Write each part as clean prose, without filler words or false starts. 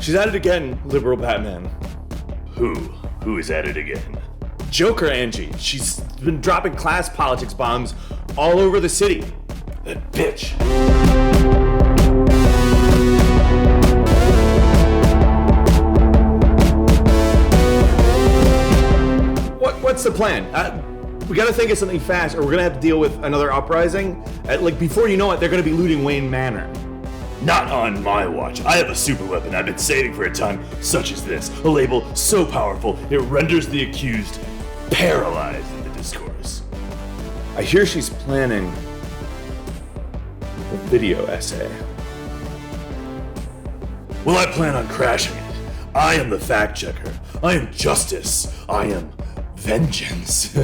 She's at it again, liberal Batman. Who? Who is at it again? Joker Angie. She's been dropping class politics bombs all over the city. That bitch. What's the plan? We gotta think of something fast, or we're gonna have to deal with another uprising. Before you know it, they're gonna be looting Wayne Manor. Not on my watch. I have a super weapon I've been saving for a time such as this. A label so powerful, it renders the accused paralyzed in the discourse. I hear she's planning a video essay. Well, I plan on crashing it. I am the fact checker. I am justice. I am vengeance.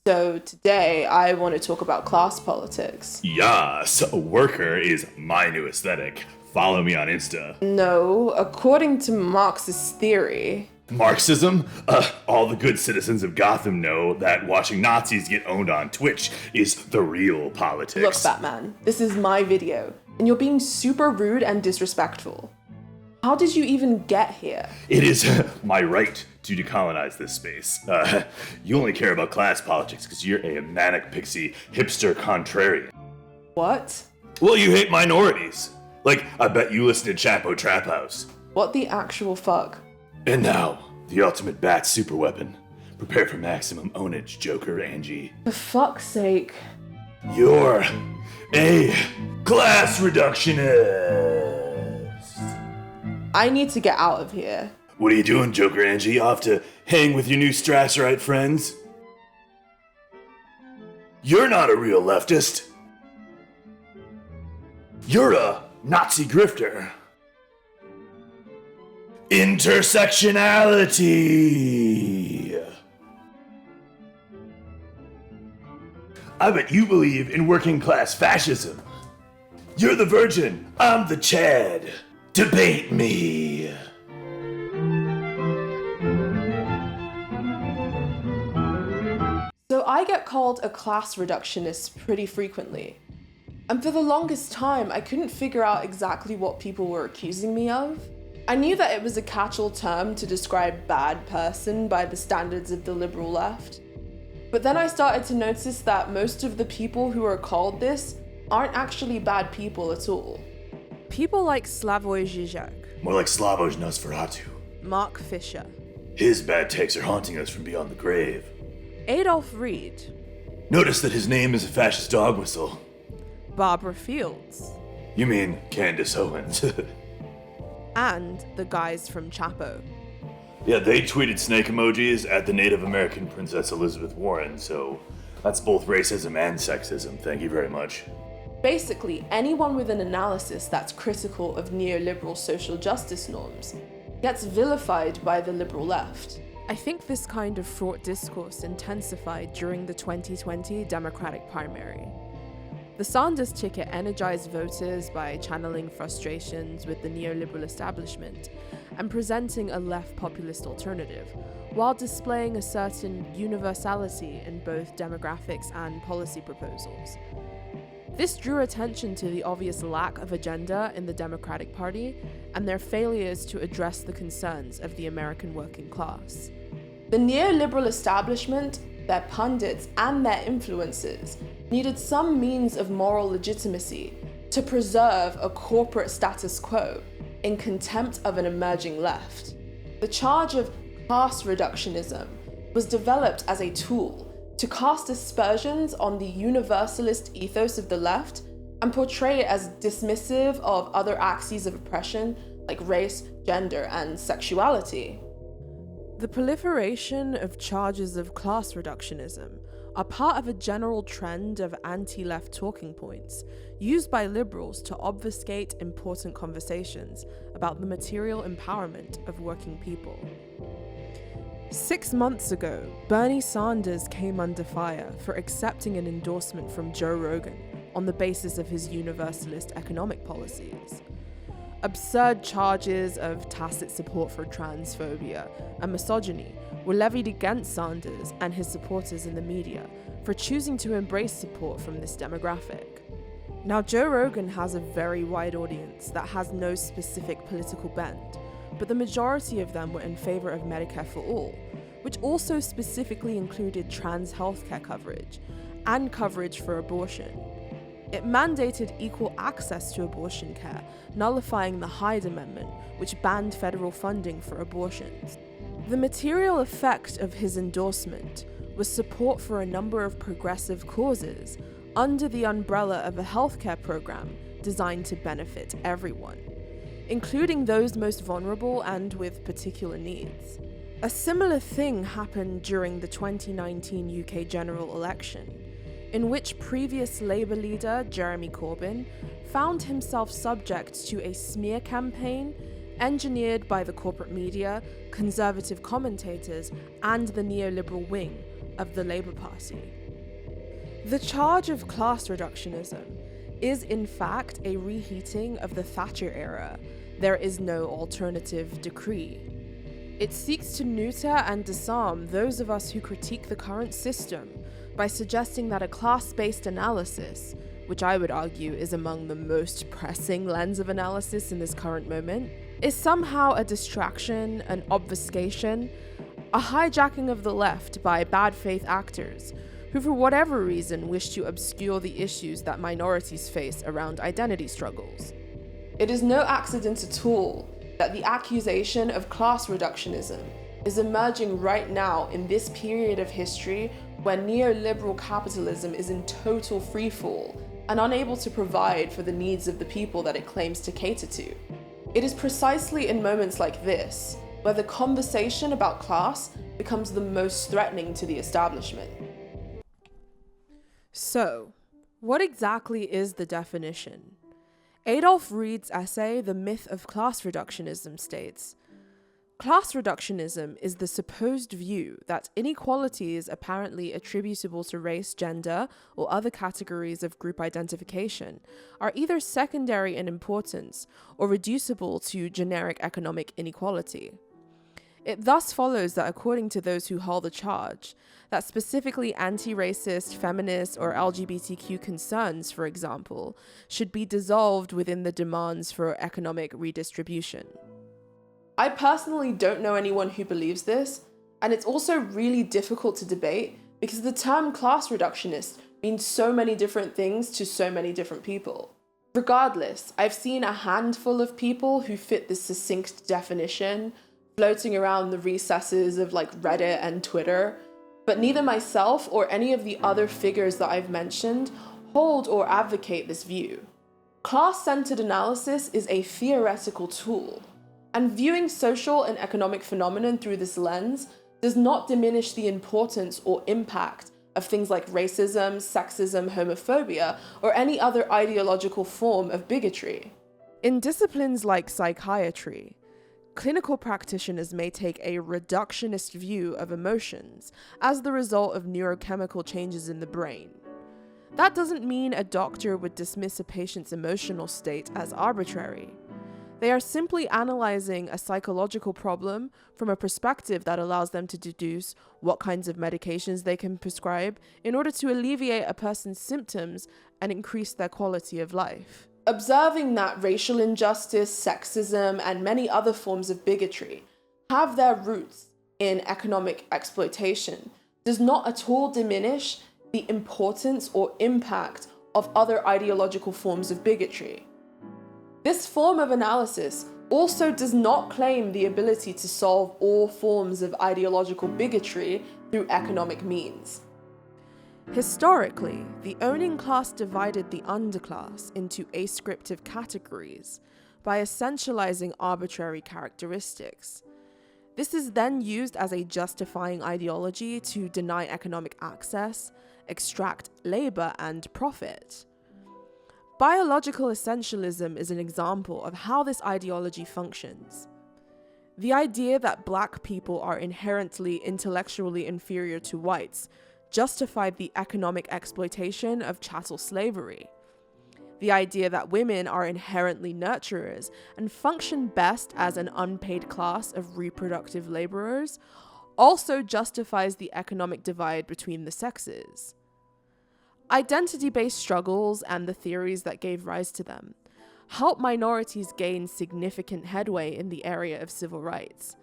So today I want to talk about class politics. Yes, worker is my new aesthetic. Follow me on Insta. No, according to Marxist theory. Marxism? All the good citizens of Gotham know that watching Nazis get owned on Twitch is the real politics. Look, Batman, this is my video, and you're being super rude and disrespectful. How did you even get here? It is my right to decolonize this space. You only care about class politics because you're a manic pixie hipster contrarian. What? Well, you hate minorities. Like, I bet you listen to Chapo Trap House. What the actual fuck? And now, the ultimate bat superweapon. Prepare for maximum ownage, Joker Angie. For fuck's sake. You're a class reductionist. I need to get out of here. What are you doing, Joker Angie? Off to hang with your new Strasserite friends? You're not a real leftist. You're a Nazi grifter. Intersectionality. I bet you believe in working class fascism. You're the virgin, I'm the Chad. Debate me. So I get called a class reductionist pretty frequently. And for the longest time, I couldn't figure out exactly what people were accusing me of. I knew that it was a catch-all term to describe bad person by the standards of the liberal left. But then I started to notice that most of the people who are called this aren't actually bad people at all. People like Slavoj Žižek, More like Slavoj Nosferatu. Mark Fisher, His bad takes are haunting us from beyond the grave. Adolph Reed, Notice that his name is a fascist dog whistle. Barbra Fields, You mean Candace Owens. and the guys from Chapo. Yeah, they tweeted snake emojis at the Native American Princess Elizabeth Warren, so that's both racism and sexism. Thank you very much. Basically, anyone with an analysis that's critical of neoliberal social justice norms gets vilified by the liberal left. I think this kind of fraught discourse intensified during the 2020 Democratic primary. The Sanders ticket energized voters by channeling frustrations with the neoliberal establishment and presenting a left populist alternative, while displaying a certain universality in both demographics and policy proposals. This drew attention to the obvious lack of agenda in the Democratic Party and their failures to address the concerns of the American working class. The neoliberal establishment, their pundits, and their influencers needed some means of moral legitimacy to preserve a corporate status quo in contempt of an emerging left. The charge of class reductionism was developed as a tool to cast aspersions on the universalist ethos of the left and portray it as dismissive of other axes of oppression like race, gender, and sexuality. The proliferation of charges of class reductionism are part of a general trend of anti-left talking points used by liberals to obfuscate important conversations about the material empowerment of working people. 6 months ago, Bernie Sanders came under fire for accepting an endorsement from Joe Rogan on the basis of his universalist economic policies. Absurd charges of tacit support for transphobia and misogyny were levied against Sanders and his supporters in the media for choosing to embrace support from this demographic. Now, Joe Rogan has a very wide audience that has no specific political bend, but the majority of them were in favor of Medicare for All, which also specifically included trans healthcare coverage and coverage for abortion. It mandated equal access to abortion care, nullifying the Hyde Amendment, which banned federal funding for abortions. The material effect of his endorsement was support for a number of progressive causes under the umbrella of a healthcare program designed to benefit everyone, including those most vulnerable and with particular needs. A similar thing happened during the 2019 UK general election, in which previous Labour leader Jeremy Corbyn found himself subject to a smear campaign engineered by the corporate media, conservative commentators, and the neoliberal wing of the Labour Party. The charge of class reductionism is in fact a reheating of the Thatcher era. There is no alternative decree. It seeks to neuter and disarm those of us who critique the current system by suggesting that a class-based analysis, which I would argue is among the most pressing lens of analysis in this current moment, is somehow a distraction, an obfuscation, a hijacking of the left by bad faith actors who for whatever reason wish to obscure the issues that minorities face around identity struggles. It is no accident at all that the accusation of class reductionism is emerging right now in this period of history when neoliberal capitalism is in total freefall and unable to provide for the needs of the people that it claims to cater to. It is precisely in moments like this where the conversation about class becomes the most threatening to the establishment. So, what exactly is the definition? Adolph Reed's essay, The Myth of Class Reductionism, states, class reductionism is the supposed view that inequalities apparently attributable to race, gender, or other categories of group identification are either secondary in importance or reducible to generic economic inequality. It thus follows that according to those who hold the charge, that specifically anti-racist, feminist, or LGBTQ concerns, for example, should be dissolved within the demands for economic redistribution. I personally don't know anyone who believes this, and it's also really difficult to debate because the term class reductionist means so many different things to so many different people. Regardless, I've seen a handful of people who fit this succinct definition floating around the recesses of like Reddit and Twitter, but neither myself or any of the other figures that I've mentioned hold or advocate this view. Class-centered analysis is a theoretical tool, and viewing social and economic phenomenon through this lens does not diminish the importance or impact of things like racism, sexism, homophobia, or any other ideological form of bigotry. In disciplines like psychiatry, clinical practitioners may take a reductionist view of emotions as the result of neurochemical changes in the brain. That doesn't mean a doctor would dismiss a patient's emotional state as arbitrary. They are simply analyzing a psychological problem from a perspective that allows them to deduce what kinds of medications they can prescribe in order to alleviate a person's symptoms and increase their quality of life. Observing that racial injustice, sexism, and many other forms of bigotry have their roots in economic exploitation does not at all diminish the importance or impact of other ideological forms of bigotry. This form of analysis also does not claim the ability to solve all forms of ideological bigotry through economic means. Historically, the owning class divided the underclass into ascriptive categories by essentializing arbitrary characteristics. This is then used as a justifying ideology to deny economic access, extract labor, and profit. Biological essentialism is an example of how this ideology functions. The idea that black people are inherently intellectually inferior to whites justified the economic exploitation of chattel slavery. The idea that women are inherently nurturers and function best as an unpaid class of reproductive laborers also justifies the economic divide between the sexes. Identity-based struggles and the theories that gave rise to them help minorities gain significant headway in the area of civil rights.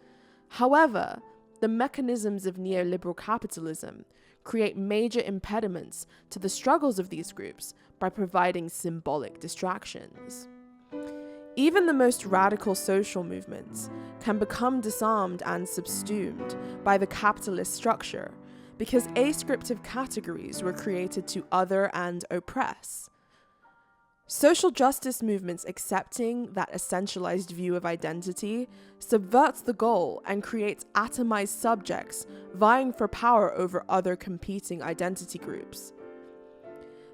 However, the mechanisms of neoliberal capitalism create major impediments to the struggles of these groups by providing symbolic distractions. Even the most radical social movements can become disarmed and subsumed by the capitalist structure because ascriptive categories were created to other and oppress. Social justice movements accepting that essentialized view of identity subverts the goal and creates atomized subjects vying for power over other competing identity groups.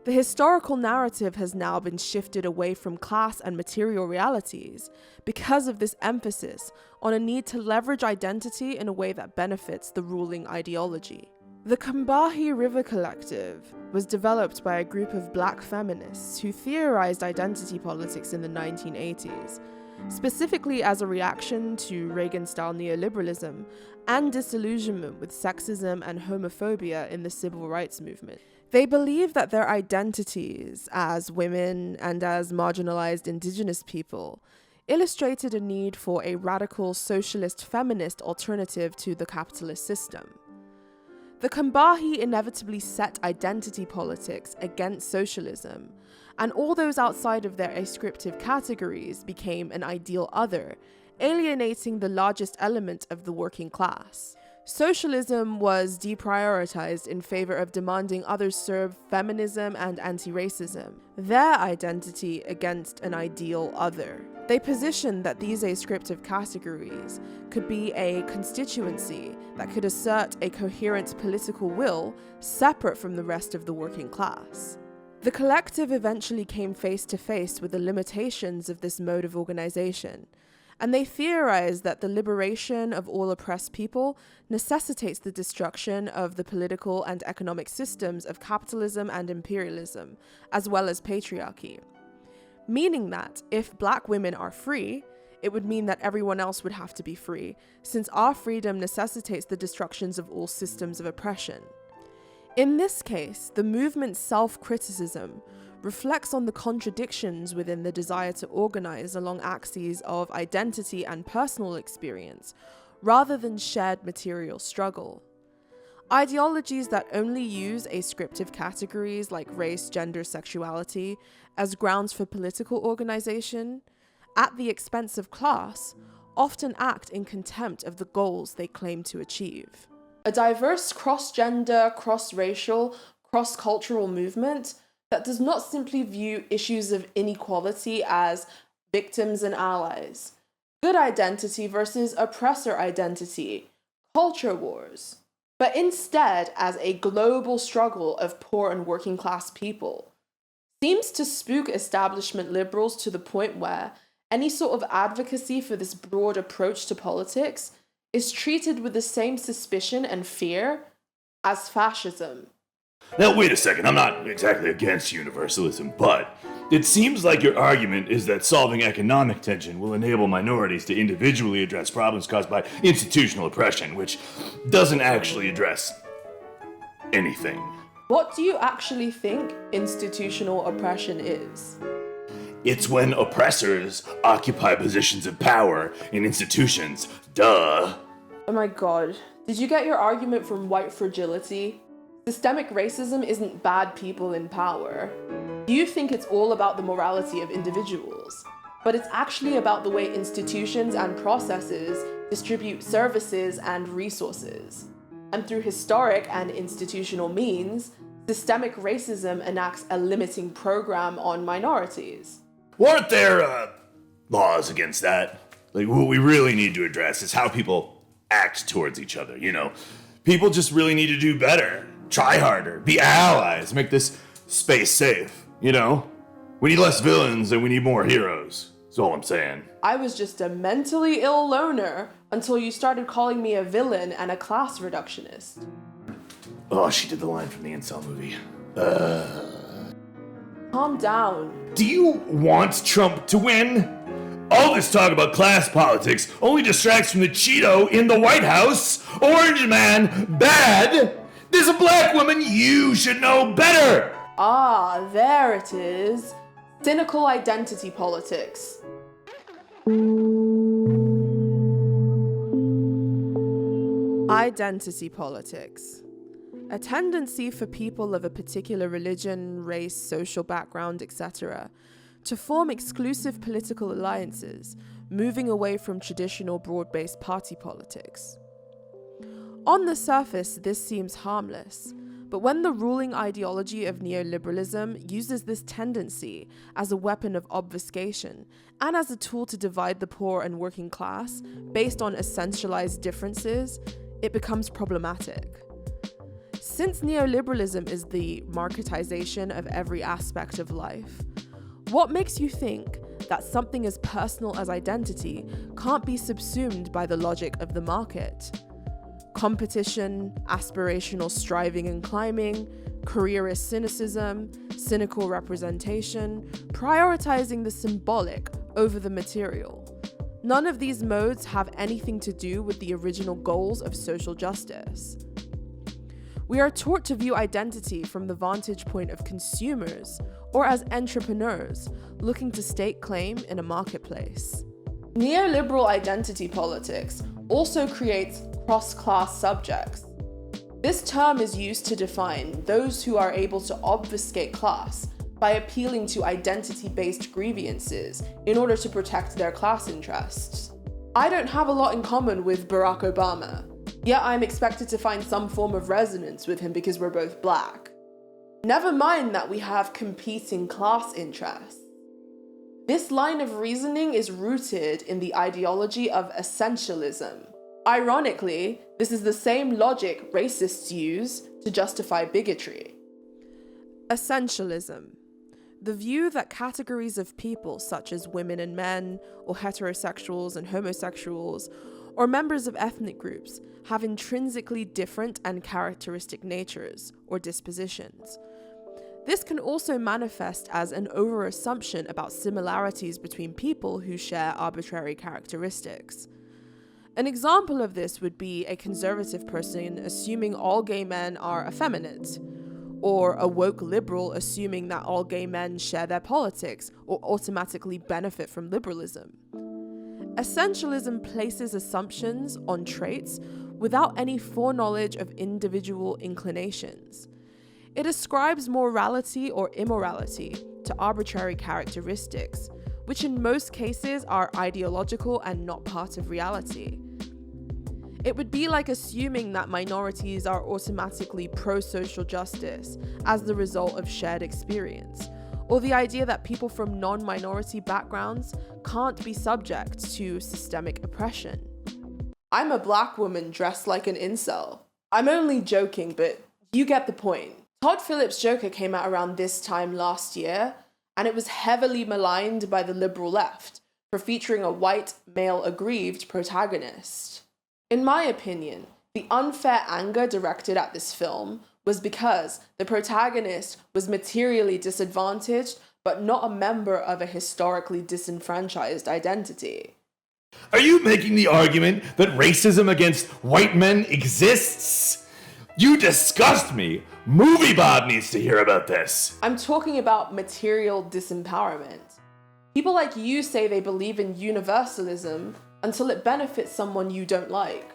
The historical narrative has now been shifted away from class and material realities because of this emphasis on a need to leverage identity in a way that benefits the ruling ideology. The Combahee River Collective was developed by a group of black feminists who theorized identity politics in the 1980s, specifically as a reaction to Reagan-style neoliberalism and disillusionment with sexism and homophobia in the civil rights movement. They believed that their identities as women and as marginalized indigenous people illustrated a need for a radical socialist feminist alternative to the capitalist system. The Combahee inevitably set identity politics against socialism, and all those outside of their ascriptive categories became an ideal other, alienating the largest element of the working class. Socialism was deprioritized in favor of demanding others serve feminism and anti-racism, their identity against an ideal other. They positioned that these ascriptive categories could be a constituency that could assert a coherent political will separate from the rest of the working class. The collective eventually came face to face with the limitations of this mode of organization, and they theorized that the liberation of all oppressed people necessitates the destruction of the political and economic systems of capitalism and imperialism, as well as patriarchy. Meaning that if black women are free, it would mean that everyone else would have to be free, since our freedom necessitates the destructions of all systems of oppression. In this case, the movement's self-criticism reflects on the contradictions within the desire to organize along axes of identity and personal experience, rather than shared material struggle. Ideologies that only use ascriptive categories like race, gender, sexuality as grounds for political organization, at the expense of class, often act in contempt of the goals they claim to achieve. A diverse cross-gender, cross-racial, cross-cultural movement that does not simply view issues of inequality as victims and allies, good identity versus oppressor identity, culture wars, but instead as a global struggle of poor and working class people, seems to spook establishment liberals to the point where any sort of advocacy for this broad approach to politics is treated with the same suspicion and fear as fascism. Now, wait a second, I'm not exactly against universalism, but it seems like your argument is that solving economic tension will enable minorities to individually address problems caused by institutional oppression, which doesn't actually address anything. What do you actually think institutional oppression is? It's when oppressors occupy positions of power in institutions. Duh. Oh my god, did you get your argument from white fragility? Systemic racism isn't bad people in power. You think it's all about the morality of individuals, but it's actually about the way institutions and processes distribute services and resources. And through historic and institutional means, Systemic racism enacts a limiting program on minorities. Weren't there laws against that? Like, what we really need to address is how people act towards each other, you know? People just really need to do better, try harder, be allies, make this space safe, you know? We need less villains and we need more heroes. That's all I'm saying. I was just a mentally ill loner until you started calling me a villain and a class reductionist. Oh, she did the line from the Incel movie. Calm down. Do you want Trump to win? All this talk about class politics only distracts from the Cheeto in the White House. Orange man, bad. There's a black woman, you should know better. Ah, there it is. Cynical identity politics. Identity politics. A tendency for people of a particular religion, race, social background, etc., to form exclusive political alliances, moving away from traditional broad-based party politics. On the surface, this seems harmless, but when the ruling ideology of neoliberalism uses this tendency as a weapon of obfuscation and as a tool to divide the poor and working class based on essentialized differences, it becomes problematic. Since neoliberalism is the marketization of every aspect of life, what makes you think that something as personal as identity can't be subsumed by the logic of the market? Competition, aspirational striving and climbing, careerist cynicism, cynical representation, prioritizing the symbolic over the material. None of these modes have anything to do with the original goals of social justice. We are taught to view identity from the vantage point of consumers or as entrepreneurs looking to stake claim in a marketplace. Neoliberal identity politics also creates cross-class subjects. This term is used to define those who are able to obfuscate class by appealing to identity-based grievances in order to protect their class interests. I don't have a lot in common with Barack Obama, yet I'm expected to find some form of resonance with him because we're both black. Never mind that we have competing class interests. This line of reasoning is rooted in the ideology of essentialism. Ironically, this is the same logic racists use to justify bigotry. Essentialism. The view that categories of people such as women and men, or heterosexuals and homosexuals, or members of ethnic groups have intrinsically different and characteristic natures or dispositions. This can also manifest as an over-assumption about similarities between people who share arbitrary characteristics. An example of this would be a conservative person assuming all gay men are effeminate, or a woke liberal assuming that all gay men share their politics or automatically benefit from liberalism. Essentialism places assumptions on traits without any foreknowledge of individual inclinations. It ascribes morality or immorality to arbitrary characteristics, which in most cases are ideological and not part of reality. It would be like assuming that minorities are automatically pro-social justice as the result of shared experience, or the idea that people from non-minority backgrounds can't be subject to systemic oppression. I'm a black woman dressed like an incel. I'm only joking, but you get the point. Todd Phillips' Joker came out around this time last year, and it was heavily maligned by the liberal left for featuring a white, male aggrieved protagonist. In my opinion, the unfair anger directed at this film was because the protagonist was materially disadvantaged but not a member of a historically disenfranchised identity. Are you making the argument that racism against white men exists? You disgust me. Movie Bob needs to hear about this. I'm talking about material disempowerment. People like you say they believe in universalism until it benefits someone you don't like.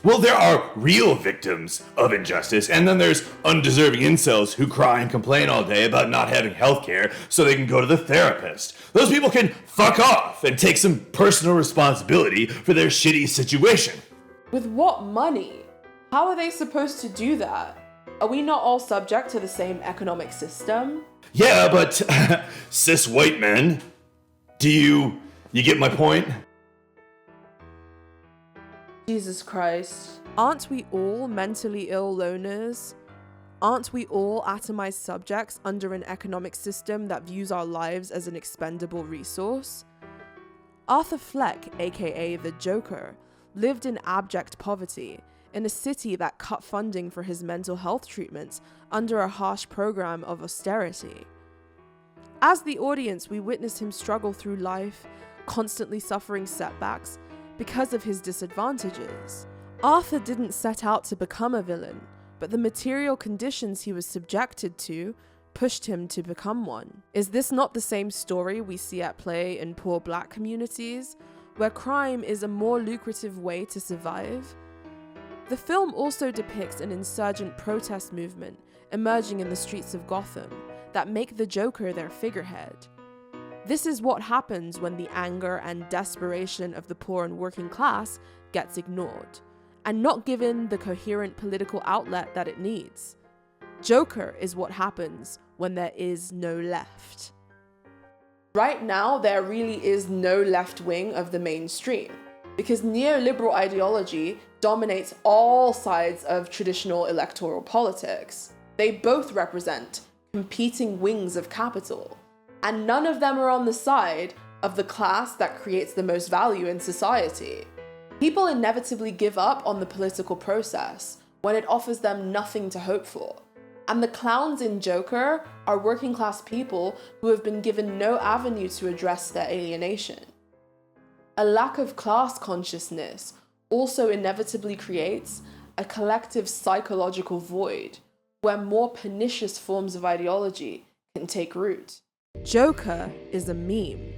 Well, there are real victims of injustice, and then there's undeserving incels who cry and complain all day about not having healthcare so they can go to the therapist. Those people can fuck off and take some personal responsibility for their shitty situation. With what money? How are they supposed to do that? Are we not all subject to the same economic system? Yeah, but cis white men. Do you get my point? Jesus Christ. Aren't we all mentally ill loners? Aren't we all atomized subjects under an economic system that views our lives as an expendable resource? Arthur Fleck, aka the Joker, lived in abject poverty in a city that cut funding for his mental health treatments under a harsh program of austerity. As the audience, we witnessed him struggle through life, constantly suffering setbacks because of his disadvantages. Arthur didn't set out to become a villain, but the material conditions he was subjected to pushed him to become one. Is this not the same story we see at play in poor black communities, where crime is a more lucrative way to survive? The film also depicts an insurgent protest movement emerging in the streets of Gotham that make the Joker their figurehead. This is what happens when the anger and desperation of the poor and working class gets ignored, and not given the coherent political outlet that it needs. Joker is what happens when there is no left. Right now, there really is no left wing of the mainstream, because neoliberal ideology dominates all sides of traditional electoral politics. They both represent competing wings of capital, and none of them are on the side of the class that creates the most value in society. People inevitably give up on the political process when it offers them nothing to hope for. And the clowns in Joker are working class people who have been given no avenue to address their alienation. A lack of class consciousness also inevitably creates a collective psychological void where more pernicious forms of ideology can take root. Joker is a meme.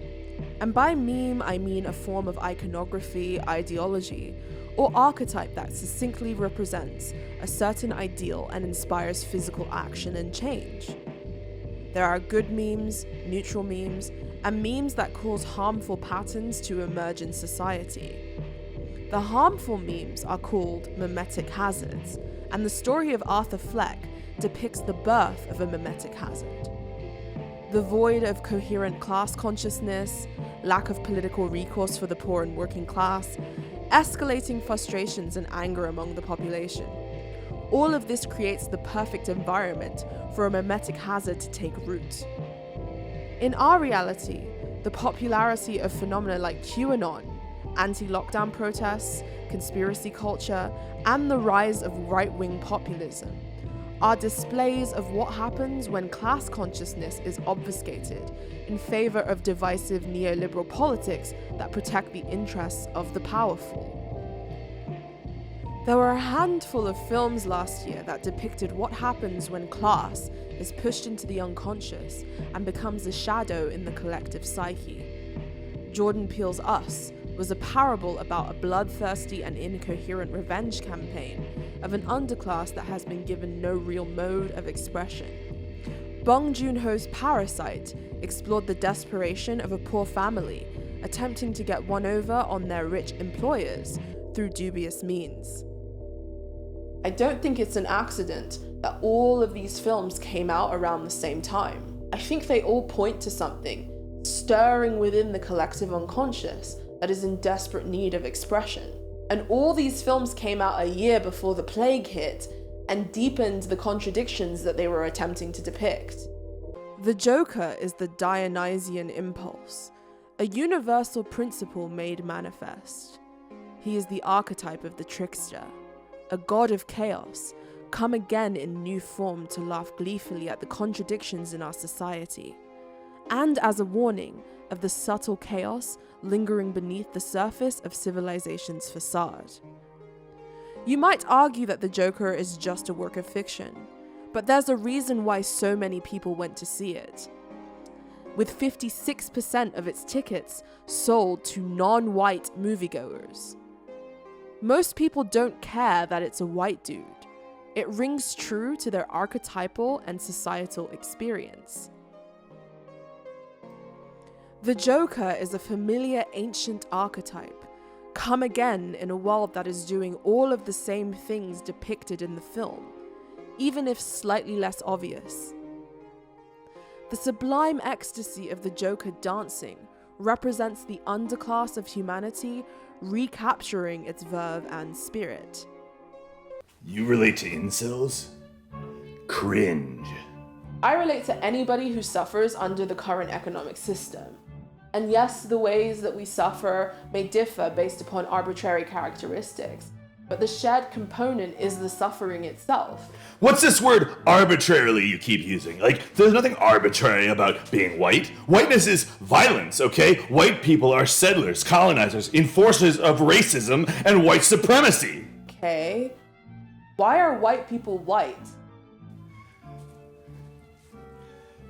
And by meme, I mean a form of iconography, ideology, or archetype that succinctly represents a certain ideal and inspires physical action and change. There are good memes, neutral memes, and memes that cause harmful patterns to emerge in society. The harmful memes are called mimetic hazards, and the story of Arthur Fleck depicts the birth of a mimetic hazard. The void of coherent class consciousness, lack of political recourse for the poor and working class, escalating frustrations and anger among the population. All of this creates the perfect environment for a mimetic hazard to take root. In our reality, the popularity of phenomena like QAnon, anti-lockdown protests, conspiracy culture, and the rise of right-wing populism are displays of what happens when class consciousness is obfuscated in favor of divisive neoliberal politics that protect the interests of the powerful. There were a handful of films last year that depicted what happens when class is pushed into the unconscious and becomes a shadow in the collective psyche. Jordan Peele's Us was a parable about a bloodthirsty and incoherent revenge campaign of an underclass that has been given no real mode of expression. Bong Joon-ho's Parasite explored the desperation of a poor family attempting to get one over on their rich employers through dubious means. I don't think it's an accident that all of these films came out around the same time. I think they all point to something stirring within the collective unconscious that is in desperate need of expression. And all these films came out a year before the plague hit and deepened the contradictions that they were attempting to depict. The Joker is the Dionysian impulse, a universal principle made manifest. He is the archetype of the trickster, a god of chaos, come again in new form to laugh gleefully at the contradictions in our society, and as a warning of the subtle chaos lingering beneath the surface of civilization's facade. You might argue that the Joker is just a work of fiction, but there's a reason why so many people went to see it. With 56% of its tickets sold to non-white moviegoers. Most people don't care that it's a white dude. It rings true to their archetypal and societal experience. The Joker is a familiar ancient archetype, come again in a world that is doing all of the same things depicted in the film, even if slightly less obvious. The sublime ecstasy of the Joker dancing represents the underclass of humanity recapturing its verve and spirit. You relate to incels? Cringe. I relate to anybody who suffers under the current economic system. And yes, the ways that we suffer may differ based upon arbitrary characteristics, but the shared component is the suffering itself. What's this word arbitrarily you keep using? Like, there's nothing arbitrary about being white. Whiteness is violence, okay? White people are settlers, colonizers, enforcers of racism and white supremacy. Okay. Why are white people white?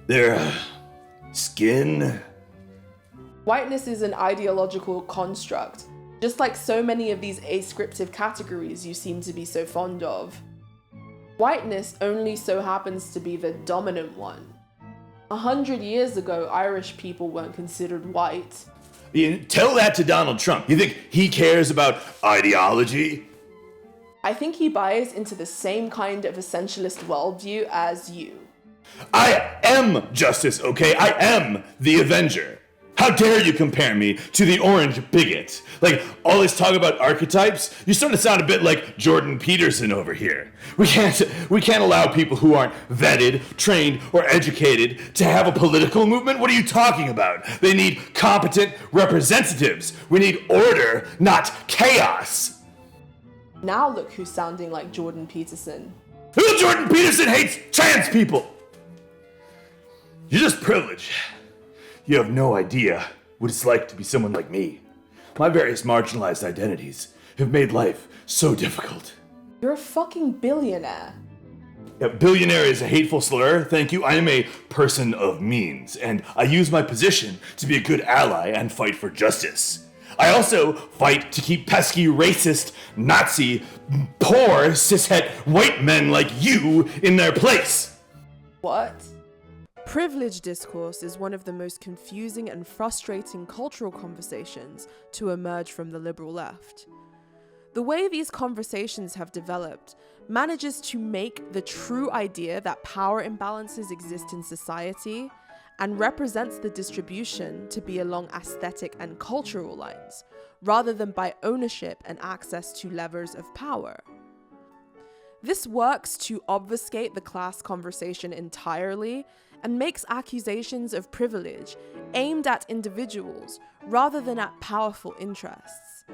Their skin. Whiteness is an ideological construct, just like so many of these ascriptive categories you seem to be so fond of. Whiteness only so happens to be the dominant one. 100 years ago, Irish people weren't considered white. Tell that to Donald Trump. You think he cares about ideology? I think he buys into the same kind of essentialist worldview as you. I am justice, okay? I am the Avenger. How dare you compare me to the orange bigot? Like, all this talk about archetypes, you're starting to sound a bit like Jordan Peterson over here. We can't allow people who aren't vetted, trained, or educated to have a political movement? What are you talking about? They need competent representatives. We need order, not chaos. Now look who's sounding like Jordan Peterson. Jordan Peterson hates trans people! You're just privileged. You have no idea what it's like to be someone like me. My various marginalized identities have made life so difficult. You're a fucking billionaire. Yeah, billionaire is a hateful slur, thank you. I am a person of means, and I use my position to be a good ally and fight for justice. I also fight to keep pesky, racist, Nazi, poor, cishet white men like you in their place. What? Privilege discourse is one of the most confusing and frustrating cultural conversations to emerge from the liberal left. The way these conversations have developed manages to make the true idea that power imbalances exist in society and represents the distribution to be along aesthetic and cultural lines, rather than by ownership and access to levers of power. This works to obfuscate the class conversation entirely and makes accusations of privilege aimed at individuals rather than at powerful interests.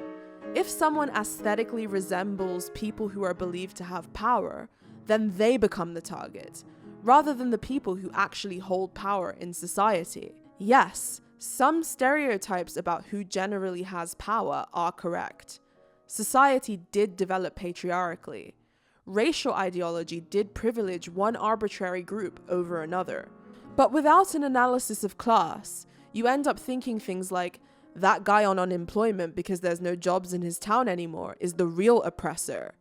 If someone aesthetically resembles people who are believed to have power, then they become the target, rather than the people who actually hold power in society. Yes, some stereotypes about who generally has power are correct. Society did develop patriarchally. Racial ideology did privilege one arbitrary group over another. But without an analysis of class, you end up thinking things like, that guy on unemployment because there's no jobs in his town anymore is the real oppressor.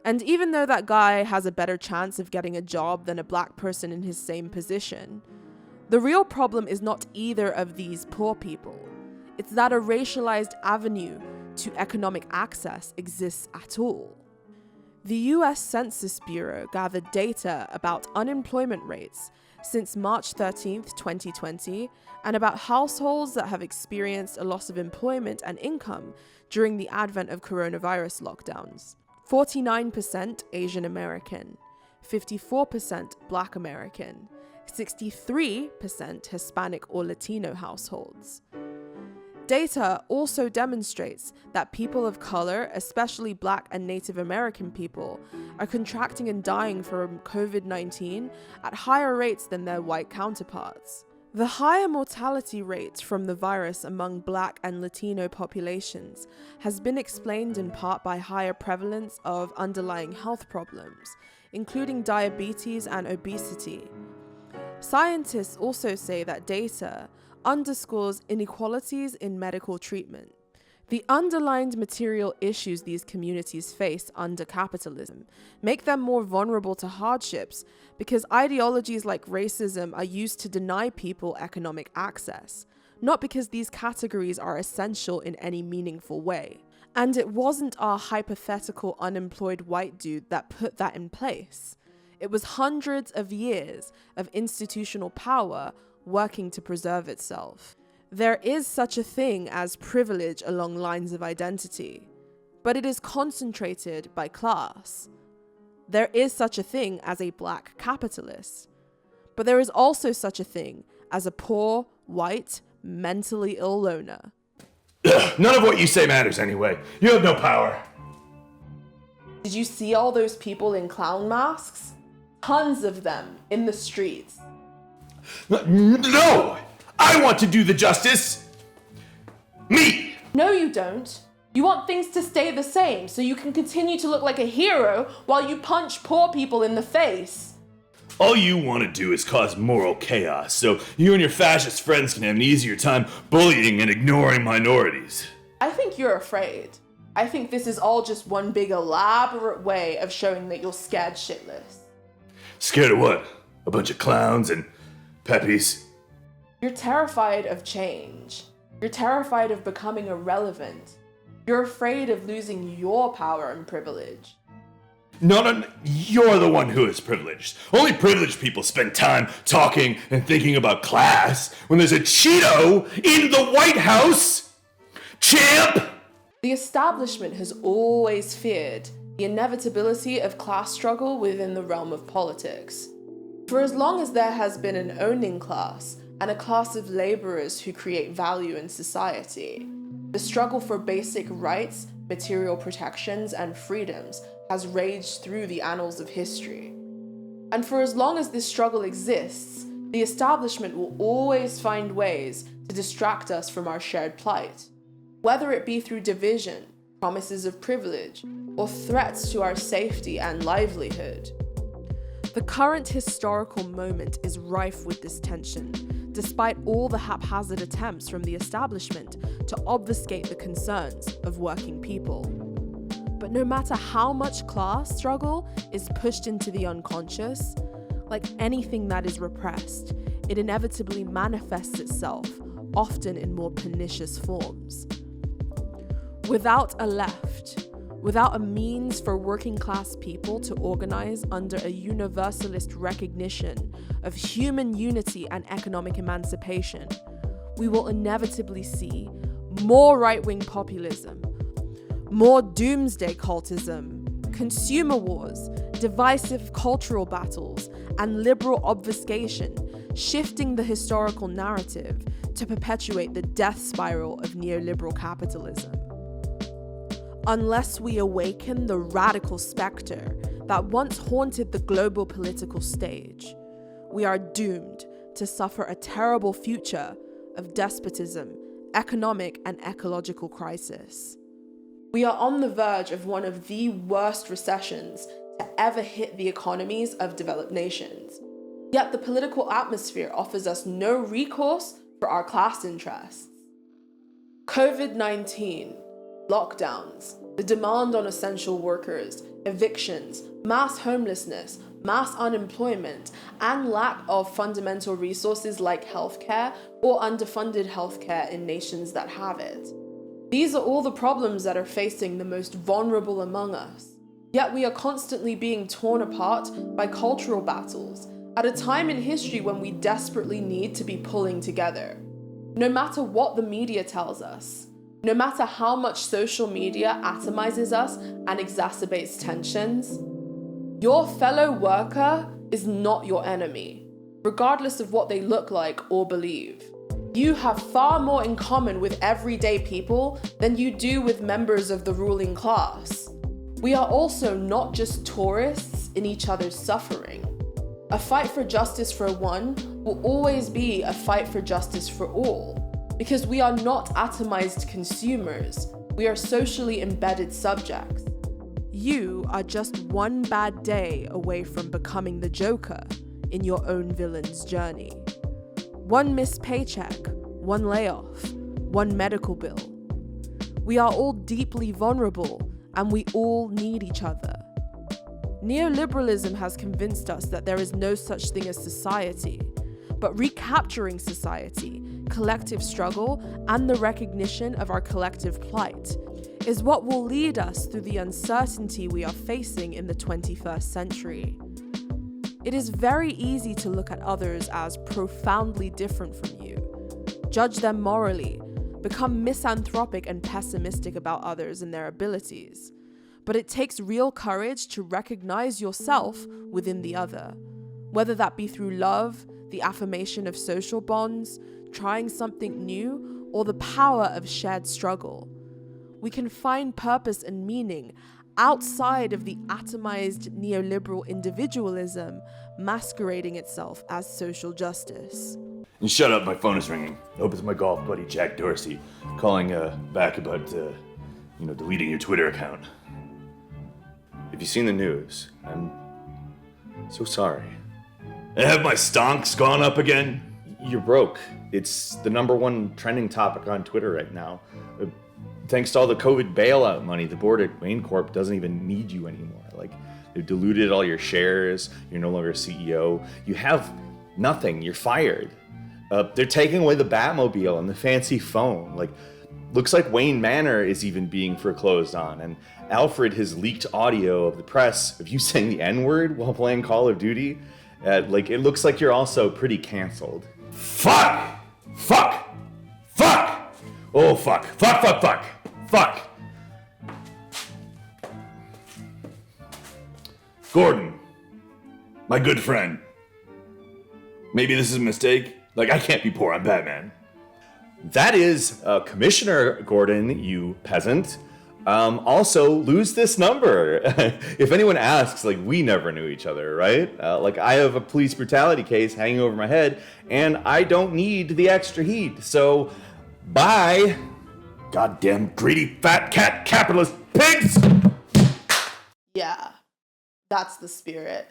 And even though that guy has a better chance of getting a job than a black person in his same position, the real problem is not either of these poor people. It's that a racialized avenue to economic access exists at all. The US Census Bureau gathered data about unemployment rates since March 13th, 2020, and about households that have experienced a loss of employment and income during the advent of coronavirus lockdowns. 49% Asian American, 54% Black American, 63% Hispanic or Latino households. Data also demonstrates that people of color, especially Black and Native American people, are contracting and dying from COVID-19 at higher rates than their white counterparts. The higher mortality rate from the virus among Black and Latino populations has been explained in part by higher prevalence of underlying health problems, including diabetes and obesity. Scientists also say that data underscores inequalities in medical treatment. The underlying material issues these communities face under capitalism make them more vulnerable to hardships because ideologies like racism are used to deny people economic access, not because these categories are essential in any meaningful way. And it wasn't our hypothetical unemployed white dude that put that in place. It was hundreds of years of institutional power working to preserve itself. There is such a thing as privilege along lines of identity, but it is concentrated by class. There is such a thing as a black capitalist, but there is also such a thing as a poor, white, mentally ill loner. None of what you say matters anyway. You have no power. Did you see all those people in clown masks? Tons of them in the streets. No! I want to do the justice! Me! No, you don't. You want things to stay the same so you can continue to look like a hero while you punch poor people in the face. All you want to do is cause moral chaos so you and your fascist friends can have an easier time bullying and ignoring minorities. I think you're afraid. I think this is all just one big elaborate way of showing that you're scared shitless. Scared of what? A bunch of clowns and peppies? You're terrified of change. You're terrified of becoming irrelevant. You're afraid of losing your power and privilege. No, you're the one who is privileged. Only privileged people spend time talking and thinking about class when there's a Cheeto in the White House! Champ! The establishment has always feared the inevitability of class struggle within the realm of politics. For as long as there has been an owning class and a class of laborers who create value in society, the struggle for basic rights, material protections, and freedoms has raged through the annals of history. And for as long as this struggle exists, the establishment will always find ways to distract us from our shared plight, whether it be through division, promises of privilege, or threats to our safety and livelihood. The current historical moment is rife with this tension, despite all the haphazard attempts from the establishment to obfuscate the concerns of working people. But no matter how much class struggle is pushed into the unconscious, like anything that is repressed, it inevitably manifests itself, often in more pernicious forms. Without a left, without a means for working class people to organize under a universalist recognition of human unity and economic emancipation, we will inevitably see more right-wing populism, more doomsday cultism, consumer wars, divisive cultural battles, and liberal obfuscation, shifting the historical narrative to perpetuate the death spiral of neoliberal capitalism. Unless we awaken the radical specter that once haunted the global political stage, we are doomed to suffer a terrible future of despotism, economic and ecological crisis. We are on the verge of one of the worst recessions to ever hit the economies of developed nations. Yet the political atmosphere offers us no recourse for our class interests. COVID-19, lockdowns, the demand on essential workers, evictions, mass homelessness, mass unemployment, and lack of fundamental resources like healthcare or underfunded healthcare in nations that have it. These are all the problems that are facing the most vulnerable among us. Yet we are constantly being torn apart by cultural battles at a time in history when we desperately need to be pulling together. No matter what the media tells us, no matter how much social media atomizes us and exacerbates tensions, your fellow worker is not your enemy, regardless of what they look like or believe. You have far more in common with everyday people than you do with members of the ruling class. We are also not just tourists in each other's suffering. A fight for justice for one will always be a fight for justice for all, because we are not atomized consumers, we are socially embedded subjects. You are just one bad day away from becoming the Joker in your own villain's journey. One missed paycheck, one layoff, one medical bill. We are all deeply vulnerable and we all need each other. Neoliberalism has convinced us that there is no such thing as society, but recapturing society, collective struggle, and the recognition of our collective plight is what will lead us through the uncertainty we are facing in the 21st century. It is very easy to look at others as profoundly different from you, judge them morally, become misanthropic and pessimistic about others and their abilities. But it takes real courage to recognize yourself within the other, whether that be through love, the affirmation of social bonds, trying something new, or the power of shared struggle. We can find purpose and meaning outside of the atomized neoliberal individualism masquerading itself as social justice. And shut up, my phone is ringing. I hope it's my golf buddy Jack Dorsey calling back about, deleting your Twitter account. If you've seen the news, I'm so sorry. Have my stonks gone up again? You're broke. It's the #1 trending topic on Twitter right now. Thanks to all the COVID bailout money, the board at Wayne Corp doesn't even need you anymore. Like, they've diluted all your shares. You're no longer a CEO. You have nothing. You're fired. They're taking away the Batmobile and the fancy phone. Like, looks like Wayne Manor is even being foreclosed on. And Alfred has leaked audio of the press of you saying the N-word while playing Call of Duty. It looks like you're also pretty canceled. Fuck! Fuck! Fuck! Oh, fuck. Fuck, fuck, fuck. Fuck! Gordon, my good friend. Maybe this is a mistake. Like, I can't be poor, I'm Batman. That is Commissioner Gordon, you peasant. Also, lose this number. If anyone asks, we never knew each other, right? I have a police brutality case hanging over my head, and I don't need the extra heat. So, bye. Goddamn greedy fat cat capitalist pigs! Yeah, that's the spirit.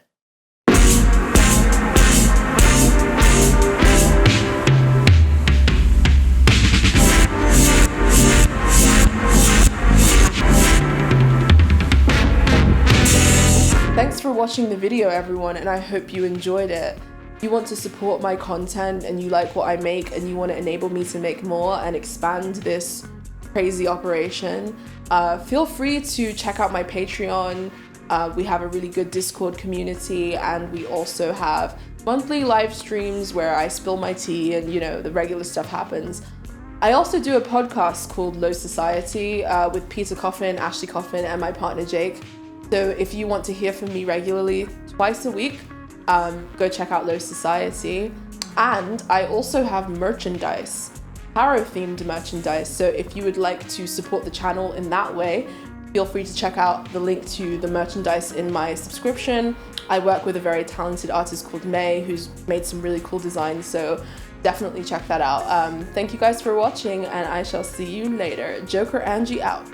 Thanks for watching the video, everyone, and I hope you enjoyed it. If you want to support my content and you like what I make and you want to enable me to make more and expand this crazy operation, feel free to check out my Patreon. We have a really good Discord community, and we also have monthly live streams where I spill my tea and, the regular stuff happens. I also do a podcast called Low Society with Peter Coffin, Ashley Coffin, and my partner Jake. So if you want to hear from me regularly twice a week, go check out Low Society. And I also have merchandise, tarot-themed merchandise. So if you would like to support the channel in that way, feel free to check out the link to the merchandise in my subscription. I work with a very talented artist called May, who's made some really cool designs. So definitely check that out. Thank you guys for watching, and I shall see you later. Joker Angie out.